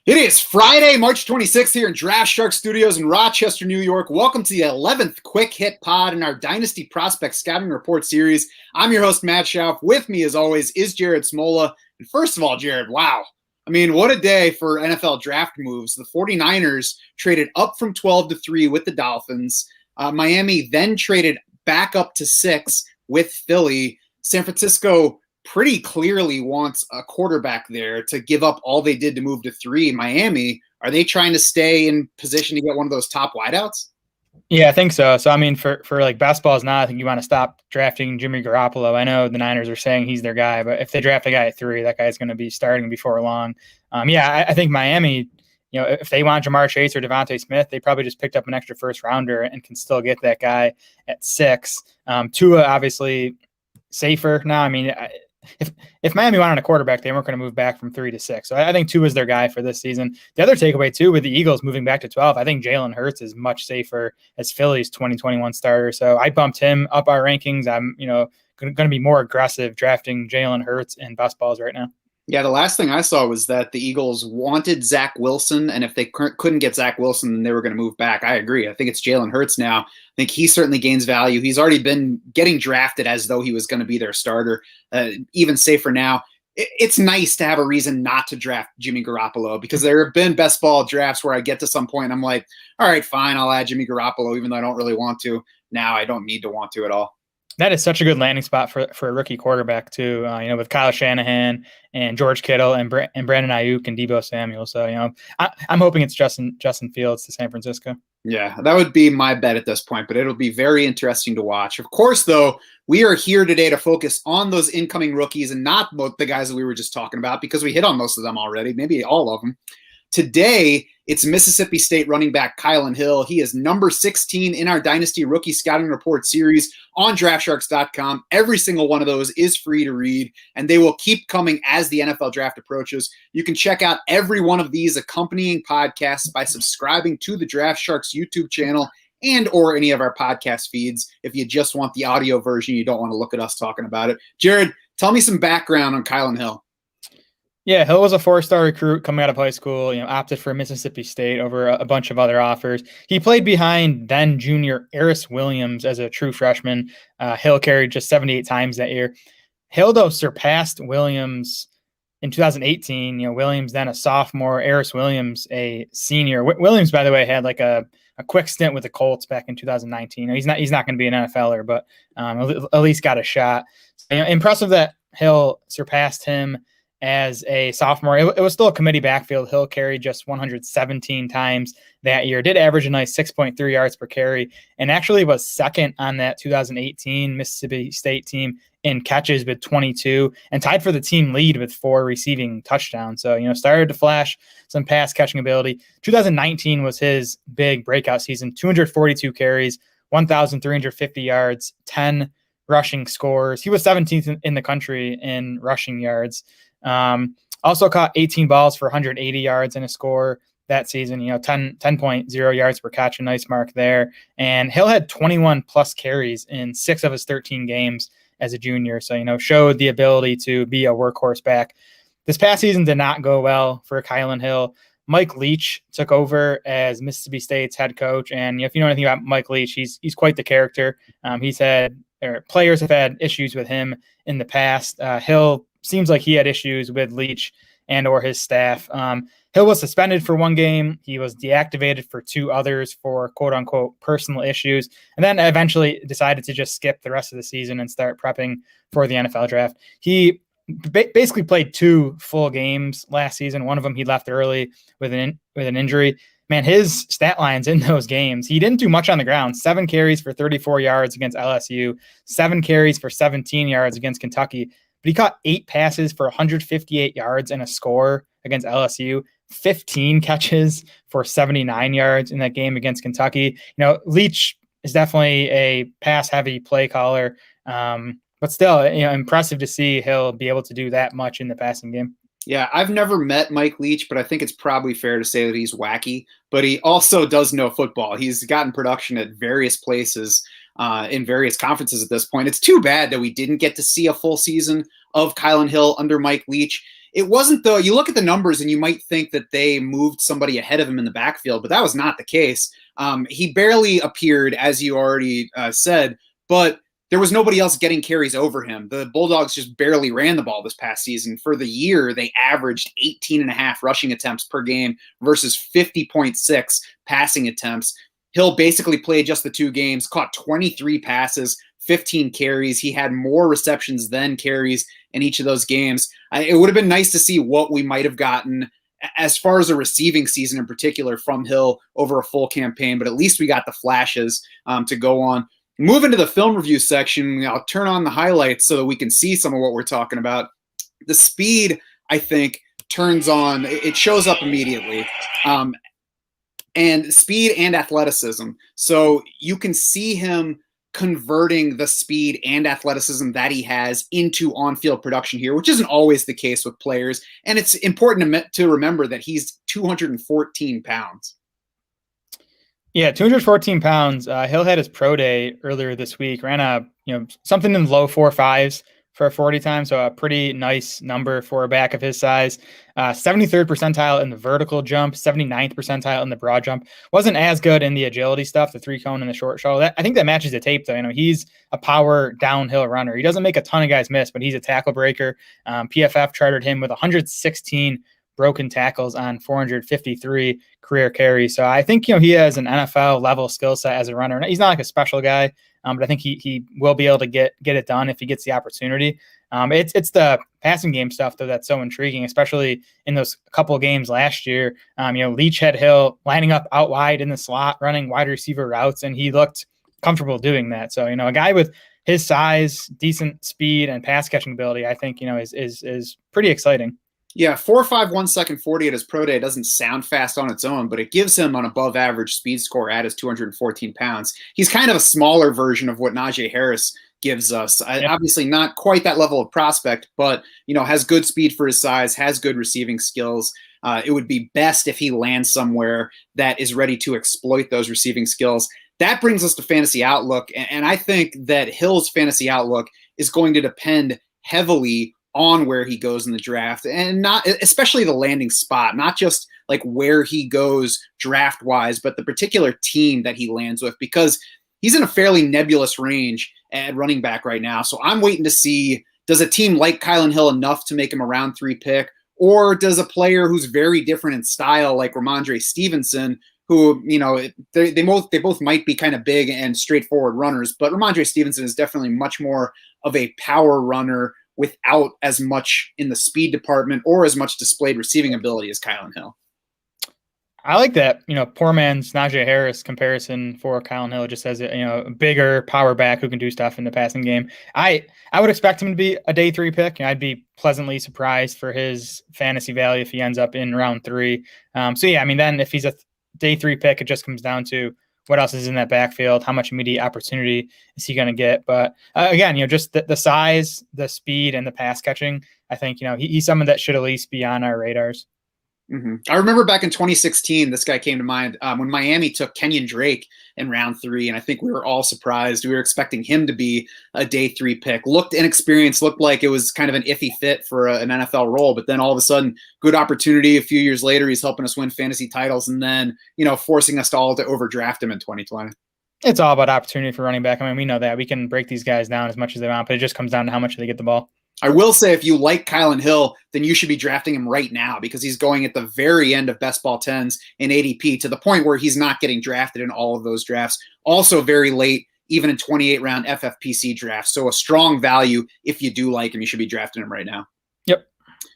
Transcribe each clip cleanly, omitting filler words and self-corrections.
It is Friday, March 26th here in Draft Shark Studios in Rochester, New York. Welcome to the 11th Quick Hit Pod in our Dynasty Prospect Scouting Report series. I'm your host, Matt Schauf. With me, as always, is Jared Smola. And first of all, Jared, wow. I mean, what a day for NFL draft moves. The 49ers traded up from 12 to 3 with the Dolphins. Miami then traded back up to 6 with Philly. San Francisco pretty clearly wants a quarterback there to give up all they did to move to 3. Miami, are they trying to stay in position to get one of those top wideouts? Yeah, I think so. So, I mean, for like best balls now, I think you want to stop drafting Jimmy Garoppolo. I know the Niners are saying he's their guy, but if they draft a guy at 3, that guy's going to be starting before long. I think Miami, if they want Jamar Chase or Devontae Smith, they probably just picked up an extra first rounder and can still get that guy at 6. Tua, obviously, safer now. I mean, if Miami wanted a quarterback, they weren't going to move back from 3 to 6. So I think 2 is their guy for this season. The other takeaway, too, with the Eagles moving back to 12, I think Jalen Hurts is much safer as Philly's 2021 starter. So I bumped him up our rankings. I'm, going to be more aggressive drafting Jalen Hurts in best balls right now. Yeah, the last thing I saw was that the Eagles wanted Zach Wilson, and if they couldn't get Zach Wilson, then they were going to move back. I agree. I think it's Jalen Hurts now. I think he certainly gains value. He's already been getting drafted as though he was going to be their starter, even safer now. It's nice to have a reason not to draft Jimmy Garoppolo, because there have been best ball drafts where I get to some point and I'm like, all right, fine, I'll add Jimmy Garoppolo, even though I don't really want to. Now I don't need to want to at all. That is such a good landing spot for a rookie quarterback too. With Kyle Shanahan and George Kittle and Brandon Ayuk and Deebo Samuel. So I'm hoping it's Justin Fields to San Francisco. Yeah, that would be my bet at this point, but it'll be very interesting to watch. Of course, though, we are here today to focus on those incoming rookies and not both the guys that we were just talking about, because we hit on most of them already, maybe all of them. Today, it's Mississippi State running back Kylin Hill. He is number 16 in our Dynasty Rookie Scouting Report series on DraftSharks.com. Every single one of those is free to read, and they will keep coming as the NFL draft approaches. You can check out every one of these accompanying podcasts by subscribing to the Draft Sharks YouTube channel and or any of our podcast feeds. If you just want the audio version, you don't want to look at us talking about it. Jared, tell me some background on Kylin Hill. Yeah, Hill was a 4-star recruit coming out of high school, opted for Mississippi State over a bunch of other offers. He played behind then junior Eris Williams as a true freshman. Hill carried just 78 times that year. Hill, though, surpassed Williams in 2018. Williams then a sophomore, Eris Williams a senior. Williams, by the way, had like a quick stint with the Colts back in 2019. He's not going to be an NFLer, but at least got a shot. So, impressive that Hill surpassed him as a sophomore. It was still a committee backfield. Hill carried just 117 times that year, did average a nice 6.3 yards per carry, and actually was second on that 2018 Mississippi State team in catches with 22 and tied for the team lead with 4 receiving touchdowns. So, started to flash some pass catching ability. 2019 was his big breakout season, 242 carries, 1,350 yards, 10 rushing scores. He was 17th in the country in rushing yards. Also caught 18 balls for 180 yards in a score that season, 10.0 yards per catch, a nice mark there. And Hill had 21 plus carries in 6 of his 13 games as a junior. So, showed the ability to be a workhorse back. This past season did not go well for Kylin Hill. Mike Leach took over as Mississippi State's head coach. And if you know anything about Mike Leach, he's quite the character. Players have had issues with him in the past. Hill seems like he had issues with Leach and or his staff. Hill was suspended for 1 game. He was deactivated for 2 others for quote unquote personal issues, and then eventually decided to just skip the rest of the season and start prepping for the NFL draft. He basically played 2 full games last season. One of them he left early with an injury. Man, his stat lines in those games, he didn't do much on the ground. 7 carries for 34 yards against LSU, 7 carries for 17 yards against Kentucky, but he caught 8 passes for 158 yards and a score against LSU, 15 catches for 79 yards in that game against Kentucky. Leach is definitely a pass-heavy play caller, but still, impressive to see Hill be able to do that much in the passing game. Yeah, I've never met Mike Leach, but I think it's probably fair to say that he's wacky, but he also does know football. He's gotten production at various places in various conferences at this point. It's too bad that we didn't get to see a full season of Kylin Hill under Mike Leach. It wasn't, though. You look at the numbers and you might think that they moved somebody ahead of him in the backfield, but that was not the case. He barely appeared, as you already said, but there was nobody else getting carries over him. The Bulldogs just barely ran the ball this past season. For the year, they averaged 18.5 rushing attempts per game versus 50.6 passing attempts. Hill basically played just the 2 games, caught 23 passes, 15 carries. He had more receptions than carries in each of those games. It would have been nice to see what we might have gotten as far as a receiving season in particular from Hill over a full campaign, but at least we got the flashes to go on. Moving to the film review section, I'll turn on the highlights so that we can see some of what we're talking about. The speed, I think, turns on. It shows up immediately. And speed and athleticism. So you can see him converting the speed and athleticism that he has into on-field production here, which isn't always the case with players. And it's important to remember that he's 214 pounds. Yeah, 214 pounds. Hill had his pro day earlier this week, ran something in the low 4.5s for a 40 time. So a pretty nice number for a back of his size. 73rd percentile in the vertical jump, 79th percentile in the broad jump. Wasn't as good in the agility stuff, the 3-cone and the short shuttle. I think that matches the tape, though. He's a power downhill runner. He doesn't make a ton of guys miss, but he's a tackle breaker. PFF charted him with 116 broken tackles on 453 career carries. So I think, he has an NFL level skill set as a runner. He's not like a special guy, but I think he will be able to get it done if he gets the opportunity. It's the passing game stuff, though, that's so intriguing, especially in those couple of games last year. Leach had Hill lining up out wide in the slot, running wide receiver routes, and he looked comfortable doing that. So, a guy with his size, decent speed, and pass catching ability, I think, is pretty exciting. Yeah, 4.5 1 second 40 at his pro day doesn't sound fast on its own, but it gives him an above average speed score at his 214 pounds. He's kind of a smaller version of what Najee Harris gives us. Yep. Obviously not quite that level of prospect, but has good speed for his size, has good receiving skills. It would be best if he lands somewhere that is ready to exploit those receiving skills. That brings us to fantasy outlook, and I think that Hill's fantasy outlook is going to depend heavily on where he goes in the draft, and not especially the landing spot, not just like where he goes draft wise, but the particular team that he lands with, because he's in a fairly nebulous range at running back right now. So I'm waiting to see, does a team like Kylin Hill enough to make him a round 3 pick, or does a player who's very different in style like Ramondre Stevenson, who, they both might be kind of big and straightforward runners, but Ramondre Stevenson is definitely much more of a power runner without as much in the speed department or as much displayed receiving ability as Kylin Hill. I like that, poor man's Najee Harris comparison for Kylin Hill, just as a bigger power back who can do stuff in the passing game. I would expect him to be a day 3 pick. I'd be pleasantly surprised for his fantasy value if he ends up in round 3. Then if he's a day 3 pick, it just comes down to what else is in that backfield, how much immediate opportunity is he going to get. But again, just the size, the speed, and the pass catching, I think, he's someone that should at least be on our radars. Mm-hmm. I remember back in 2016, this guy came to mind when Miami took Kenyon Drake in round 3, and I think we were all surprised. We were expecting him to be a day 3 pick. Looked inexperienced, looked like it was kind of an iffy fit for an NFL role, but then all of a sudden, good opportunity. A few years later, he's helping us win fantasy titles, and then forcing us all to overdraft him in 2020. It's all about opportunity for running back. We know that. We can break these guys down as much as they want, but it just comes down to how much they get the ball. I will say, if you like Kylin Hill, then you should be drafting him right now, because he's going at the very end of best ball 10s in ADP, to the point where he's not getting drafted in all of those drafts. Also very late, even in 28-round FFPC drafts. So a strong value if you do like him. You should be drafting him right now. Yep.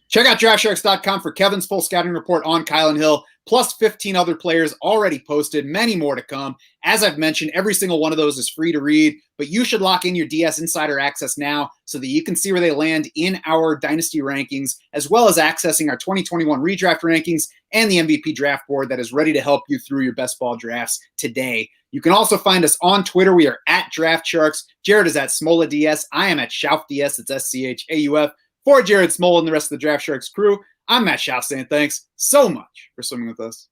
Check out DraftSharks.com for Kevin's full scouting report on Kylin Hill, plus 15 other players already posted, many more to come. As I've mentioned, every single one of those is free to read, but you should lock in your DS Insider access now so that you can see where they land in our Dynasty rankings, as well as accessing our 2021 redraft rankings and the MVP draft board that is ready to help you through your best ball drafts today. You can also find us on Twitter. We are at DraftSharks. Jared is at SmolaDS. I am at SchaufDS. It's SCHAUF. For Jared Smola and the rest of the Draft Sharks crew, I'm Matt Schauf saying thanks so much for swimming with us.